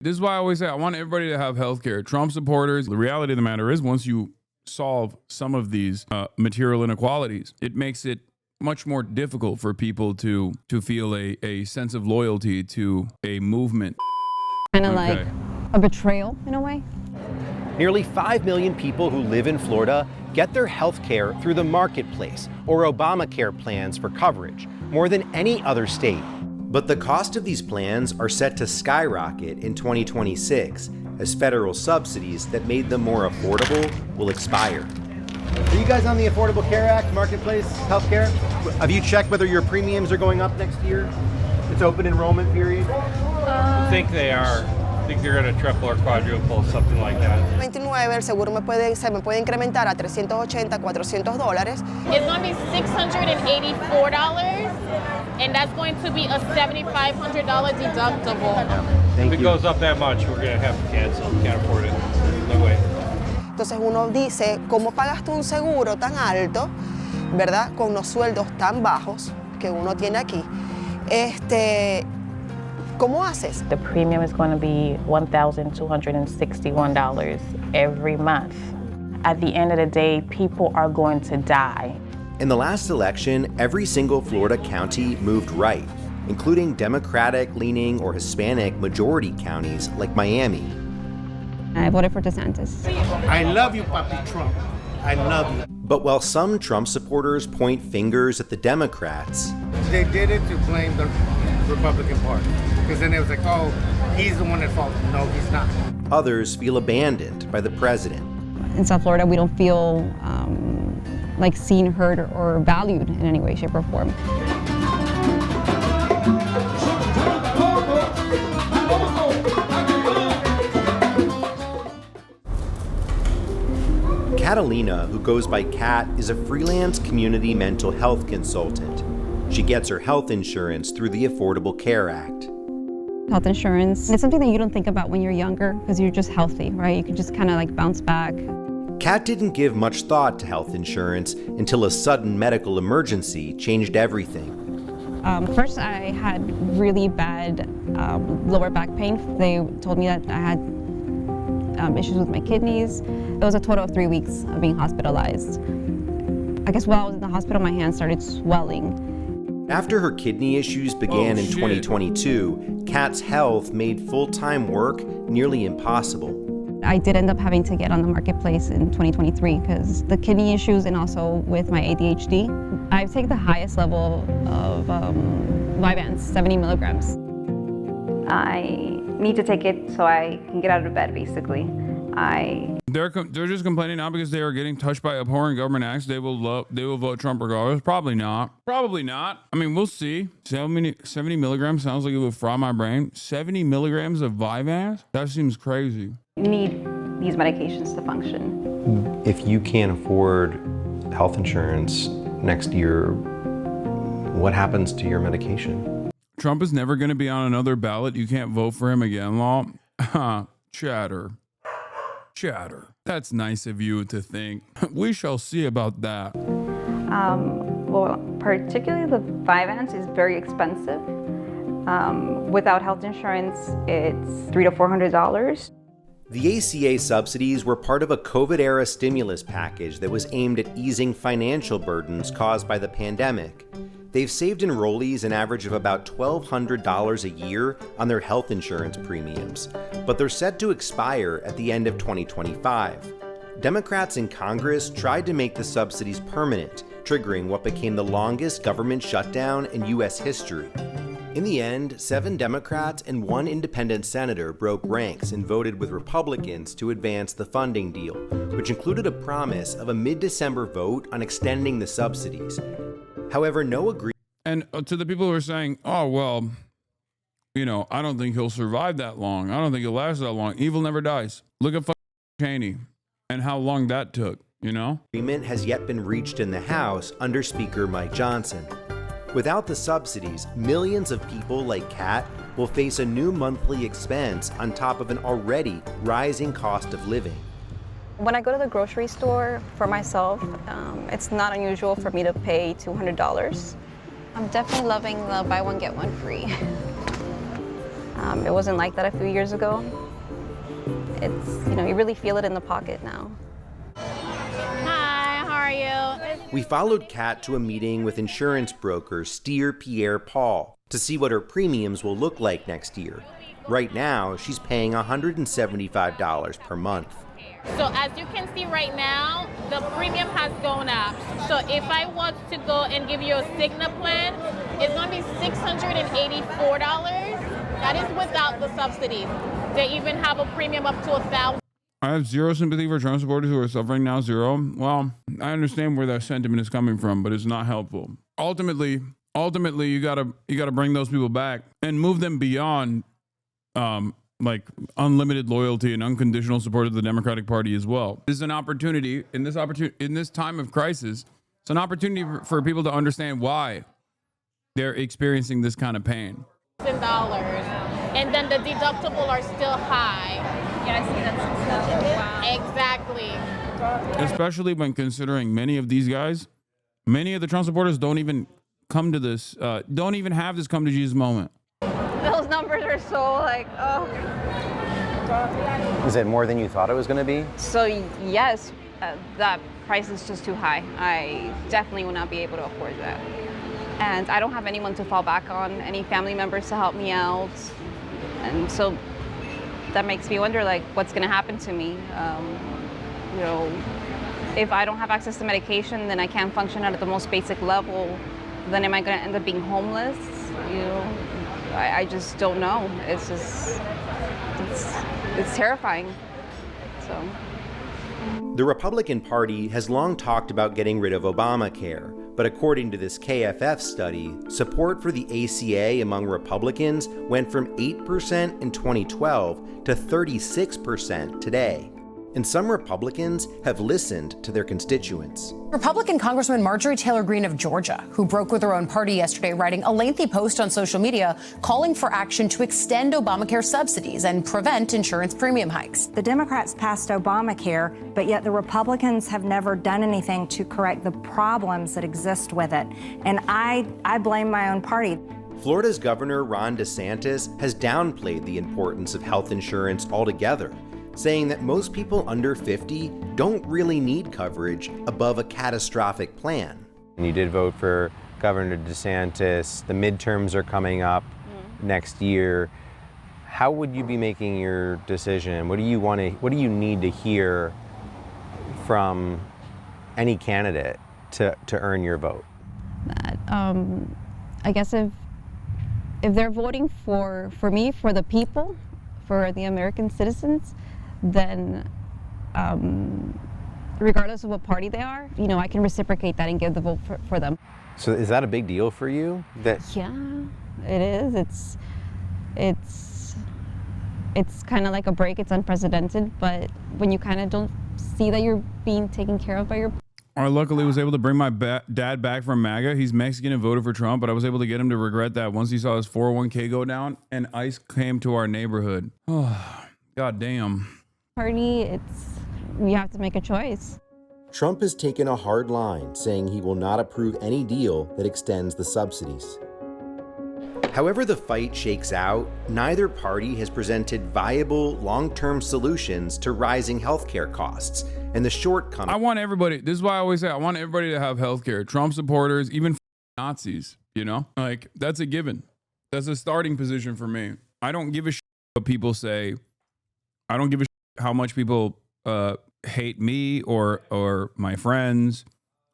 This is why I always say I want everybody to have health care. Trump supporters, the reality of the matter is once you solve some of these material inequalities, it makes it much more difficult for people to feel a sense of loyalty to a movement. Kind of like a betrayal in a way. Nearly 5 million people who live in Florida get their health care through the marketplace or Obamacare plans for coverage, more than any other state. But the cost of these plans are set to skyrocket in 2026 as federal subsidies that made them more affordable will expire. Are you guys on the Affordable Care Act, marketplace health care? Have you checked whether your premiums are going up next year? It's open enrollment period? I think they are. I think they're going to triple or quadruple, something like that. 29, el seguro se me puede incrementar a $380, $400. It's going to be $684, and that's going to be a $7,500 deductible. If it goes up that much, we're going to have to cancel. Can't afford it. No way. Entonces uno dice, ¿cómo pagaste un seguro tan alto, verdad? Con los sueldos tan bajos que uno tiene aquí. ¿Cómo haces? The premium is going to be $1,261 every month. At the end of the day, people are going to die. In the last election, every single Florida county moved right, including Democratic-leaning or Hispanic majority counties like Miami. I voted for DeSantis. I love you, Papi Trump. I love you. But while some Trump supporters point fingers at the Democrats, They did it to blame the Republican Party. Because then it was like, oh, he's the one at fault. No, he's not. others feel abandoned by the president. In South Florida, we don't feel like seen, heard, or valued in any way, shape, or form. Catalina, who goes by Kat, is a freelance community mental health consultant. She gets her health insurance through the Affordable Care Act. Health insurance, it's something that you don't think about when you're younger because you're just healthy, right? You can just kind of like bounce back. Kat didn't give much thought to health insurance until a sudden medical emergency changed everything. First, I had really bad lower back pain. They told me that I had issues with my kidneys. It was a total of 3 weeks of being hospitalized. I guess while I was in the hospital, my hands started swelling. After her kidney issues began in 2022, Kat's health made full-time work nearly impossible. I did end up having to get on the marketplace in 2023 because the kidney issues and also with my ADHD. I've taken the highest level of Vyvanse, 70 milligrams. I need to take it so I can get out of bed, basically. They're just complaining now because they are getting touched by abhorrent government acts. They will vote Trump regardless. Probably not. Probably not. I mean, we'll see. 70 milligrams sounds like it would fry my brain. 70 milligrams of Vyvanse? That seems crazy. You need these medications to function. If you can't afford health insurance next year, what happens to your medication? Trump is never going to be on another ballot. You can't vote for him again, law. Chatter. That's nice of you to think. We shall see about that. Well, particularly the Vyvanse is very expensive. Without health insurance, it's $300 to $400. The ACA subsidies were part of a COVID-era stimulus package that was aimed at easing financial burdens caused by the pandemic. They've saved enrollees an average of about $1,200 a year on their health insurance premiums, but they're set to expire at the end of 2025. Democrats in Congress tried to make the subsidies permanent, triggering what became the longest government shutdown in U.S. history. In the end, 7 Democrats and 1 independent senator broke ranks and voted with Republicans to advance the funding deal, which included a promise of a mid-December vote on extending the subsidies. However, no agreement. And to the people who are saying, oh, well, you know, I don't think he'll survive that long. I don't think he'll last that long. Evil never dies. Look at Cheney and how long that took, you know? Agreement has yet been reached in the House under Speaker Mike Johnson. Without the subsidies, millions of people like Kat will face a new monthly expense on top of an already rising cost of living. When I go to the grocery store for myself, it's not unusual for me to pay $200. I'm definitely loving the buy one, get one free. It wasn't like that a few years ago. It's, you really feel it in the pocket now. Hi, how are you? We followed Kat to a meeting with insurance broker Steer Pierre Paul to see what her premiums will look like next year. Right now, she's paying $175 per month. So as you can see right now, the premium has gone up. So if I was to go and give you a Cigna plan, it's going to be $684. That is without the subsidies. They even have a premium up to $1,000. I have zero sympathy for Trump supporters who are suffering now. Zero. Well, I understand where that sentiment is coming from, but it's not helpful. Ultimately, you gotta bring those people back and move them beyond like unlimited loyalty and unconditional support of the Democratic Party as well. This is an opportunity in this time of crisis. It's an opportunity for people to understand why they're experiencing this kind of pain. And then the deductible are still high. Yeah, I see that's wow. Exactly. Especially when considering many of these guys, many of the Trump supporters don't even come to this, don't even have this come to Jesus moment. Those numbers are so like, oh. Is it more than you thought it was going to be? So yes, that price is just too high. I definitely will not be able to afford that. And I don't have anyone to fall back on, any family members to help me out. And so that makes me wonder, like, what's going to happen to me? If I don't have access to medication, then I can't function at the most basic level. Then am I going to end up being homeless? I just don't know. It's just, it's terrifying. So. The Republican Party has long talked about getting rid of Obamacare, but according to this KFF study, support for the ACA among Republicans went from 8% in 2012 to 36% today. And some Republicans have listened to their constituents. Republican Congresswoman Marjorie Taylor Greene of Georgia, who broke with her own party yesterday, writing a lengthy post on social media calling for action to extend Obamacare subsidies and prevent insurance premium hikes. The Democrats passed Obamacare, but yet the Republicans have never done anything to correct the problems that exist with it. And I blame my own party. Florida's Governor Ron DeSantis has downplayed the importance of health insurance altogether, saying that most people under 50 don't really need coverage above a catastrophic plan. And you did vote for Governor DeSantis. The midterms are coming up next year. How would you be making your decision? What do you need to hear from any candidate to earn your vote? I guess if they're voting for me, for the people, for the American citizens, then regardless of what party they are, I can reciprocate that and give the vote for them. So is that a big deal for you? Yeah, it is. It's kind of like a break. It's unprecedented, but when you kind of don't see that you're being taken care of by your I luckily was able to bring my dad back from MAGA. He's Mexican and voted for Trump, but I was able to get him to regret that once he saw his 401k go down and ICE came to our neighborhood. Oh, God damn. Party, you have to make a choice. Trump has taken a hard line, saying he will not approve any deal that extends the subsidies. However the fight shakes out, neither party has presented viable long-term solutions to rising healthcare costs and the shortcomings. I want everybody, this is why I always say, I want everybody to have healthcare. Trump supporters, even Nazis, like that's a given. That's a starting position for me. I don't give a shit what people say. I don't give a shit how much people hate me or my friends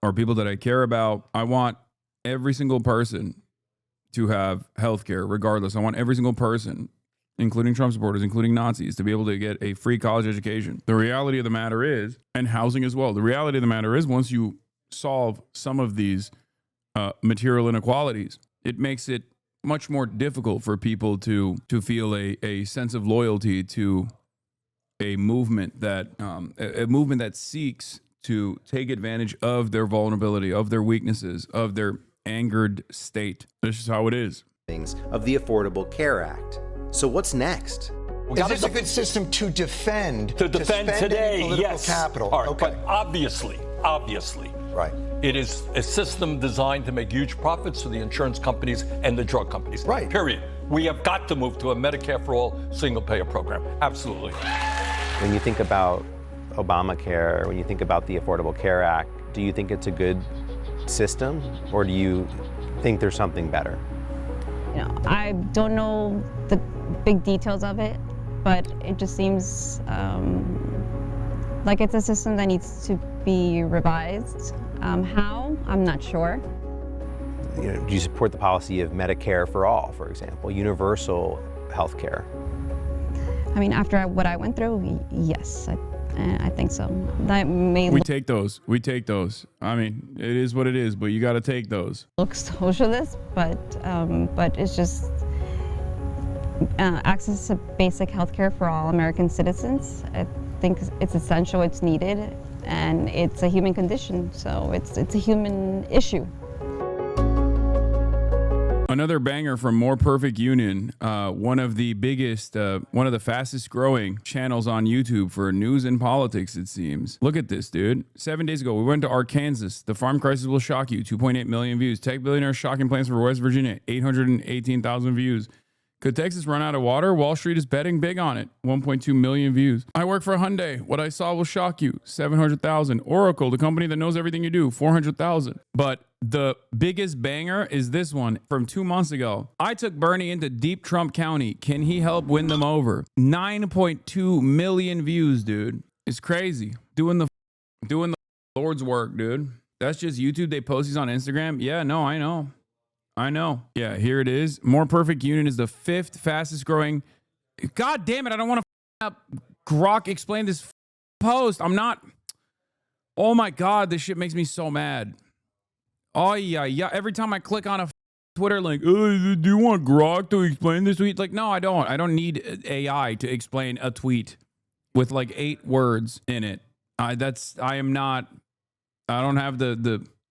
or people that I care about. I want every single person to have healthcare regardless. I want every single person, including Trump supporters, including Nazis, to be able to get a free college education. The reality of the matter is, and housing as well, the reality of the matter is once you solve some of these material inequalities, it makes it much more difficult for people to feel a sense of loyalty to a movement that seeks to take advantage of their vulnerability, of their weaknesses, of their angered state. This is how it is. Of the Affordable Care Act. So what's next? Is this a good system to defend? To defend today, political yes. capital. All right, okay. But obviously, right. It is a system designed to make huge profits for the insurance companies and the drug companies. Right. Period. We have got to move to a Medicare for all single payer program. Absolutely. When you think about Obamacare, when you think about the Affordable Care Act, do you think it's a good system, or do you think there's something better? You know, I don't know the big details of it, but it just seems like it's a system that needs to be revised. How? I'm not sure. You know, do you support the policy of Medicare for all, for example, universal health care? I mean, after what I went through, yes, I think so. That may We take those. We take those. I mean, it is what it is, but you got to take those. look socialist, but it's just access to basic health care for all American citizens. I think it's essential, it's needed, and it's a human condition, so it's a human issue. Another banger from More Perfect Union, one of the biggest, one of the fastest growing channels on YouTube for news and politics, it seems. Look at this, dude. 7 days ago, we went to Arkansas. The farm crisis will shock you. 2.8 million views. Tech billionaire shocking plans for West Virginia. 818,000 views. Could Texas run out of water? Wall Street is betting big on it. 1.2 million views. I work for Hyundai. What I saw will shock you. 700,000. Oracle, the company that knows everything you do. 400,000. But the biggest banger is this one from 2 months ago. I took Bernie into deep Trump County. Can he help win them over? 9.2 million views, dude. It's crazy. Doing the Lord's work, dude. That's just YouTube. They post these on Instagram. Yeah, no, I know. Yeah, here it is. More Perfect Union is the 5th fastest growing. God damn it. I don't want to Grok explain this post. I'm not. Oh my God. This shit makes me so mad. Oh yeah. Every time I click on a Twitter link, do you want Grok to explain this tweet? Like, no, I don't. I don't need AI to explain a tweet with like 8 words in it. I don't have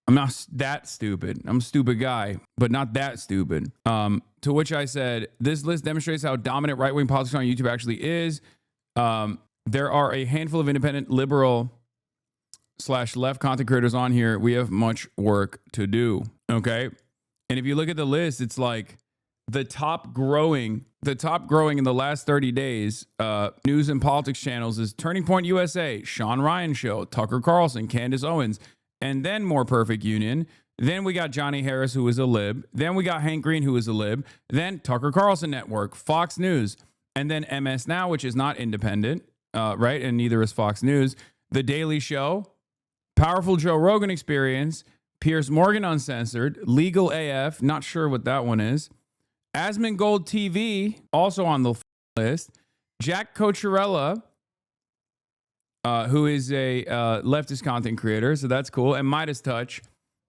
I'm not that stupid. I'm a stupid guy, but not that stupid. To which I said, this list demonstrates how dominant right-wing politics on YouTube actually is. There are a handful of independent liberal / left content creators on here. We have much work to do. Okay. And if you look at the list, it's like the top growing in the last 30 days, news and politics channels is Turning Point USA, Sean Ryan Show, Tucker Carlson, Candace Owens, and then More Perfect Union. Then we got Johnny Harris, who is a lib. Then we got Hank Green, who is a lib. Then Tucker Carlson Network, Fox News, and then MS Now, which is not independent, right? And neither is Fox News. The Daily Show, Powerful Joe Rogan Experience, Piers Morgan Uncensored, Legal AF, not sure what that one is. Asmongold TV, also on the list. Jack Cocherella, who is a leftist content creator, so that's cool. And Midas Touch.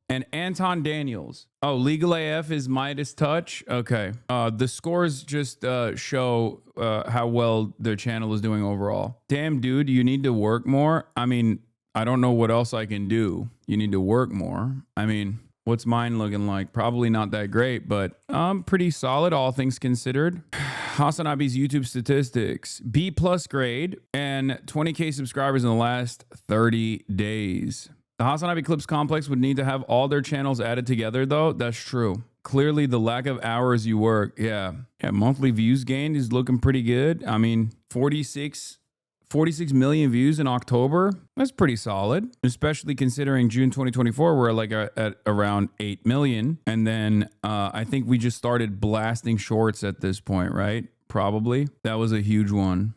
And Anton Daniels. Oh, Legal AF is Midas Touch. Okay. The scores just show how well their channel is doing overall. Damn, dude, you need to work more. I mean, I don't know what else I can do. You need to work more. I mean, what's mine looking like? Probably not that great, but pretty solid, all things considered. Hasanabi's YouTube statistics, B+ grade and 20K subscribers in the last 30 days. The Hasanabi Clips Complex would need to have all their channels added together, though. That's true. Clearly, the lack of hours you work. Yeah. Monthly views gained is looking pretty good. I mean, 46 million views in October. That's pretty solid, especially considering June 2024, we're like at around 8 million. And then I think we just started blasting shorts at this point, right? Probably. That was a huge one.